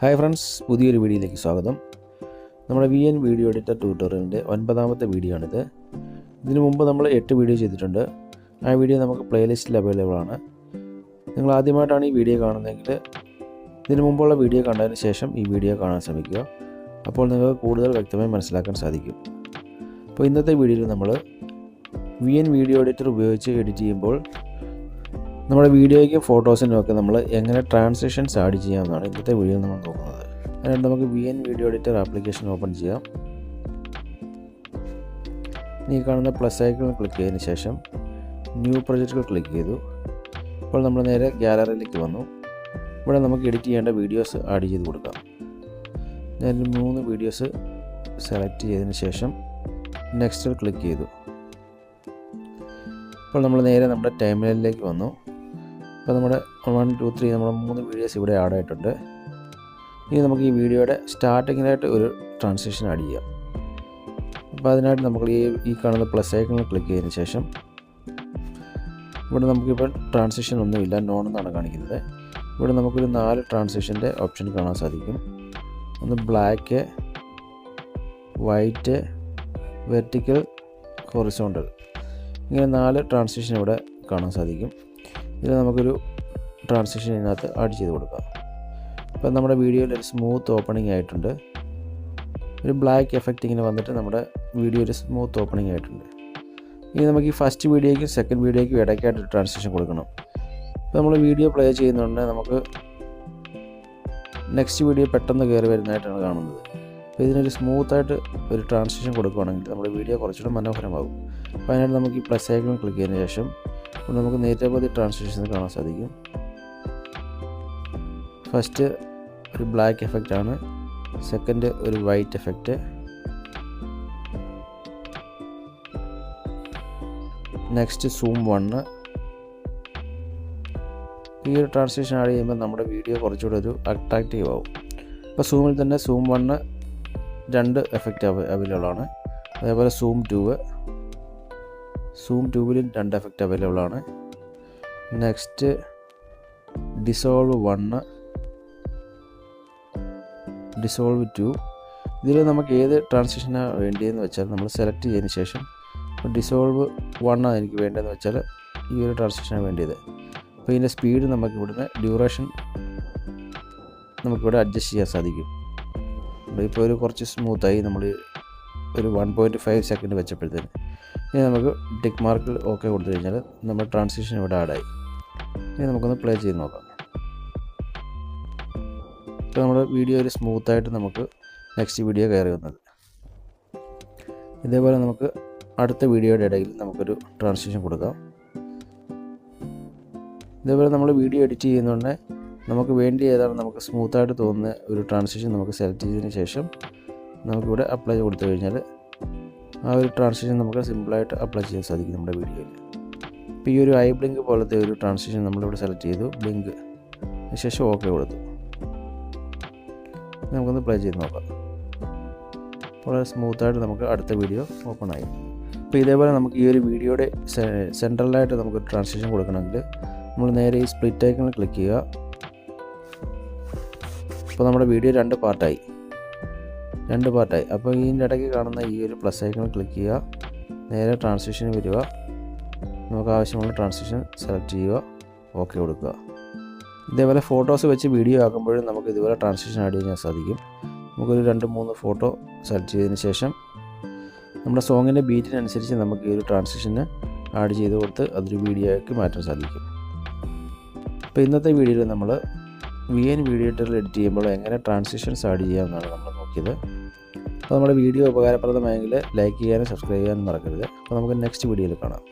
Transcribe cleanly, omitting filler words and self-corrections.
Hi friends, പുതിയൊരു വീഡിയോയിലേക്ക് സ്വാഗതം. നമ്മുടെ VN വീഡിയോ എഡിറ്റർ ട്യൂട്ടോറിയലിൻ്റെ 9ാമത്തെ വീഡിയോ ആണിത്. ഇതിനു മുമ്പ് നമ്മൾ 8 വീഡിയോ ചെയ്തിട്ടുണ്ട്. ആ വീഡിയോ നമുക്ക് പ്ലേലിസ്റ്റിൽ അവൈലബിൾ ആണ്. നിങ്ങൾ ആദ്യമായിട്ടാണ് ഈ വീഡിയോ കാണുന്നതെങ്കിൽ ഇതിനു മുമ്പുള്ള വീഡിയോ കണ്ടതിന് ശേഷം ഈ വീഡിയോ കാണാൻ ശ്രമിക്കുക. അപ്പോൾ നിങ്ങൾക്ക് കൂടുതൽ വ്യക്തമായി മനസ്സിലാക്കാൻ സാധിക്കും. അപ്പോൾ ഇന്നത്തെ വീഡിയോയിൽ നമ്മൾ VN വീഡിയോ എഡിറ്റർ ഉപയോഗിച്ച് എഡിറ്റ് ചെയ്യുമ്പോൾ നമ്മുടെ വീഡിയോയ്ക്കും ഫോട്ടോസിനും ഒക്കെ നമ്മൾ എങ്ങനെ ട്രാൻസിഷൻസ് ആഡ് ചെയ്യാമെന്നാണ് ഇന്നത്തെ വീഡിയോയിൽ നമ്മൾ നോക്കുന്നത്. അതിനായിട്ട് നമുക്ക് VN video editor application open ചെയ്യാം. ഈ കാണുന്ന പ്ലസ് ഐക്കണിൽ ക്ലിക്ക് ചെയ്തതിന് ശേഷം ന്യൂ പ്രൊജക്റ്റുകൾ ക്ലിക്ക് ചെയ്തു. അപ്പോൾ നമ്മൾ നേരെ ഗാലറിയിലേക്ക് വന്നു. ഇവിടെ നമുക്ക് എഡിറ്റ് ചെയ്യേണ്ട വീഡിയോസ് ആഡ് ചെയ്ത് കൊടുക്കാം. ഞാൻ 3 വീഡിയോസ് സെലക്ട് ചെയ്തതിന് ശേഷം നെക്സ്റ്റിൽ ക്ലിക്ക് ചെയ്തു. അപ്പോൾ നമ്മൾ നേരെ നമ്മുടെ ടൈംലൈനിലേക്ക് വന്നു. അപ്പോൾ നമ്മുടെ 1, 2, 3 നമ്മുടെ 3 വീഡിയോസ് ഇവിടെ ആഡ് ആയിട്ടുണ്ട്. ഇനി നമുക്ക് ഈ വീഡിയോയുടെ സ്റ്റാർട്ടിങ്ങിനായിട്ട് ഒരു ട്രാൻസിഷൻ ആഡ് ചെയ്യാം. അപ്പോൾ അതിനായിട്ട് നമുക്ക് ഈ കാണുന്ന പ്ലസ് ഐക്കണിൽ ക്ലിക്ക് ചെയ്തതിന് ശേഷം ഇവിടെ നമുക്കിപ്പോൾ ട്രാൻസിഷൻ ഒന്നുമില്ല, നോൺ എന്നാണ് കാണിക്കുന്നത്. ഇവിടെ നമുക്കൊരു 4 ട്രാൻസിഷൻ്റെ ഓപ്ഷൻ കാണാൻ സാധിക്കും. ഒന്ന് ബ്ലാക്ക്, വൈറ്റ്, വെർട്ടിക്കൽ, ഹൊറിസോണ്ടൽ, ഇങ്ങനെ 4 ട്രാൻസിഷൻ ഇവിടെ കാണാൻ സാധിക്കും. ഇതിൽ നമുക്കൊരു ട്രാൻസിഷൻ ഇതിനകത്ത് ആഡ് ചെയ്ത് കൊടുക്കാം. അപ്പോൾ നമ്മുടെ വീഡിയോയിൽ ഒരു സ്മൂത്ത് ഓപ്പണിംഗ് ആയിട്ടുണ്ട്. ഒരു ബ്ലാക്ക് എഫക്റ്റ് ഇങ്ങനെ വന്നിട്ട് നമ്മുടെ വീഡിയോ ഒരു സ്മൂത്ത് ഓപ്പണിംഗ് ആയിട്ടുണ്ട്. ഇനി നമുക്ക് ഈ ഫസ്റ്റ് വീഡിയോയ്ക്കും സെക്കൻഡ് വീഡിയോയ്ക്കും ഇടയ്ക്കായിട്ട് ട്രാൻസിഷൻ കൊടുക്കണം. അപ്പോൾ നമ്മൾ വീഡിയോ പ്ലേ ചെയ്യുന്നുണ്ടെങ്കിൽ നമുക്ക് നെക്സ്റ്റ് വീഡിയോ പെട്ടെന്ന് കയറി വരുന്നതായിട്ടാണ് കാണുന്നത്. അപ്പോൾ ഇതിനൊരു സ്മൂത്തായിട്ട് ഒരു ട്രാൻസിഷൻ കൊടുക്കുകയാണെങ്കിൽ നമ്മുടെ വീഡിയോ കുറച്ചുകൂടെ മനോഹരമാകും. അപ്പോൾ അതിനായിട്ട് നമുക്ക് ഈ പ്ലസ് ഐക്കൺ ക്ലിക്ക് ചെയ്തതിന് ശേഷം നമുക്ക് നിരവധി ട്രാൻസിഷൻസ് കാണാൻ സാധിക്കും. ഫസ്റ്റ് ഒരു ബ്ലാക്ക് എഫക്റ്റ് ആണ്, സെക്കൻഡ് ഒരു വൈറ്റ് എഫക്റ്റ്, നെക്സ്റ്റ് സൂം 1. ഈ ഒരു ട്രാൻസിഷൻ ആഡ് ചെയ്യുമ്പോൾ നമ്മുടെ വീഡിയോ കുറച്ചുകൂടെ ഒരു അട്രാക്റ്റീവ് ആവും. അപ്പോൾ സൂമിൽ തന്നെ സൂം 1 2 എഫക്റ്റ് അവൈലബിൾ ആണ്. അതേപോലെ സൂം 2-ലും 2 എഫക്റ്റ് അവൈലബിൾ ആണ്. Next dissolve 1, dissolve 2. ഇതിൽ നമുക്ക് ഏത് ട്രാൻസിഷനാണ് വേണ്ടിയെന്ന് വെച്ചാൽ നമ്മൾ സെലക്ട് ചെയ്തതിന് ശേഷം ഡിസോൾവ് 1 ആണ് എനിക്ക് വേണ്ടതെന്ന് വെച്ചാൽ ഈ ഒരു ട്രാൻസിഷനാണ് വേണ്ടിയത്. അപ്പോൾ ഇതിൻ്റെ സ്പീഡ് നമുക്ക് ഇവിടുന്ന് ഡ്യൂറേഷൻ നമുക്കിവിടെ അഡ്ജസ്റ്റ് ചെയ്യാൻ സാധിക്കും. ഇപ്പോൾ ഒരു കുറച്ച് സ്മൂത്തായി നമ്മൾ ഒരു 1.5 സെക്കൻഡ് വെച്ചപ്പോഴത്തേന് ഇനി നമുക്ക് ടിക്ക് മാർക്കിൽ ഓക്കെ കൊടുത്തു കഴിഞ്ഞാൽ നമ്മുടെ ട്രാൻസിഷൻ ഇവിടെ ആഡായി. ഇനി നമുക്കൊന്ന് പ്ലേ ചെയ്ത് നോക്കാം. ഇപ്പോൾ നമ്മുടെ വീഡിയോ ഒരു സ്മൂത്തായിട്ട് നമുക്ക് നെക്സ്റ്റ് വീഡിയോ കയറി വന്നത്. ഇതേപോലെ നമുക്ക് അടുത്ത വീഡിയോയുടെ ഇടയിൽ നമുക്കൊരു ട്രാൻസിഷൻ കൊടുക്കാം. ഇതേപോലെ നമ്മൾ വീഡിയോ എഡിറ്റ് ചെയ്യുന്നതുകൊണ്ട് നമുക്ക് വേണ്ടി ഏതാണ് നമുക്ക് സ്മൂത്തായിട്ട് തോന്നുന്ന ഒരു ട്രാൻസിഷൻ നമുക്ക് സെലക്ട് ചെയ്തതിന് ശേഷം നമുക്കിവിടെ അപ്ലൈ കൊടുത്തു കഴിഞ്ഞാൽ ആ ഒരു ട്രാൻസിഷൻ നമുക്ക് സിമ്പിളായിട്ട് അപ്ലൈ ചെയ്യാൻ സാധിക്കും നമ്മുടെ വീഡിയോയിൽ. ഇപ്പോൾ ഈ ഒരു ഐ ബ്ലിങ്ക് പോലത്തെ ഒരു ട്രാൻസിഷൻ നമ്മളിവിടെ സെലക്ട് ചെയ്തു, ബ്ലിങ്ക്, അതിനുശേഷം ഓക്കെ കൊടുത്തു. നമുക്കൊന്ന് പ്ലേ ചെയ്ത് നോക്കാം. വളരെ സ്മൂത്തായിട്ട് നമുക്ക് അടുത്ത വീഡിയോ ഓപ്പൺ ആയി. അപ്പോൾ ഇതേപോലെ നമുക്ക് ഈ ഒരു വീഡിയോയുടെ സെൻട്രലായിട്ട് നമുക്ക് ട്രാൻസിഷൻ കൊടുക്കണമെങ്കിൽ നമ്മൾ നേരെ ഈ സ്പ്ലിറ്റ് ഐക്കണിൽ ക്ലിക്ക് ചെയ്യുക. അപ്പോൾ നമ്മുടെ വീഡിയോ 2 പാർട്ടായി. അപ്പോൾ ഇതിൻ്റെ ഇടയ്ക്ക് കാണുന്ന ഈ ഒരു പ്ലസ് ഐക്കണിൽ ക്ലിക്ക് ചെയ്യുക, നേരെ ട്രാൻസിഷൻ വരിക, നമുക്ക് ആവശ്യമുള്ള ട്രാൻസിഷൻ സെലക്ട് ചെയ്യുക, ഓക്കെ കൊടുക്കുക. ഇതേപോലെ ഫോട്ടോസ് വെച്ച് വീഡിയോ ആക്കുമ്പോഴും നമുക്ക് ഇതുപോലെ ട്രാൻസിഷൻ ആഡ് ചെയ്യാൻ സാധിക്കും. നമുക്കൊരു 2-3 ഫോട്ടോ സെലക്ട് ചെയ്തതിന് ശേഷം നമ്മുടെ സോങ്ങിൻ്റെ ബീറ്റിനനുസരിച്ച് നമുക്ക് ഈ ഒരു ട്രാൻസിഷന് ആഡ് ചെയ്ത് കൊടുത്ത് അതൊരു വീഡിയോയ്ക്ക് മാറ്റാൻ സാധിക്കും. അപ്പോൾ ഇന്നത്തെ വീഡിയോയിൽ നമ്മൾ VN വീഡിയോ എഡിറ്ററിൽ എഡിറ്റ് ചെയ്യുമ്പോൾ എങ്ങനെ ട്രാൻസിഷൻസ് ആഡ് ചെയ്യാമെന്നാണ് നമ്മൾ നോക്കിയത്. അപ്പോൾ നമ്മുടെ വീഡിയോ ഉപകാരപ്രദമായെങ്കിൽ ലൈക്ക് ചെയ്യാനും സബ്സ്ക്രൈബ് ചെയ്യാനും മറക്കരുത്. അപ്പോൾ നമുക്ക് നെക്സ്റ്റ് വീഡിയോയിൽ കാണാം.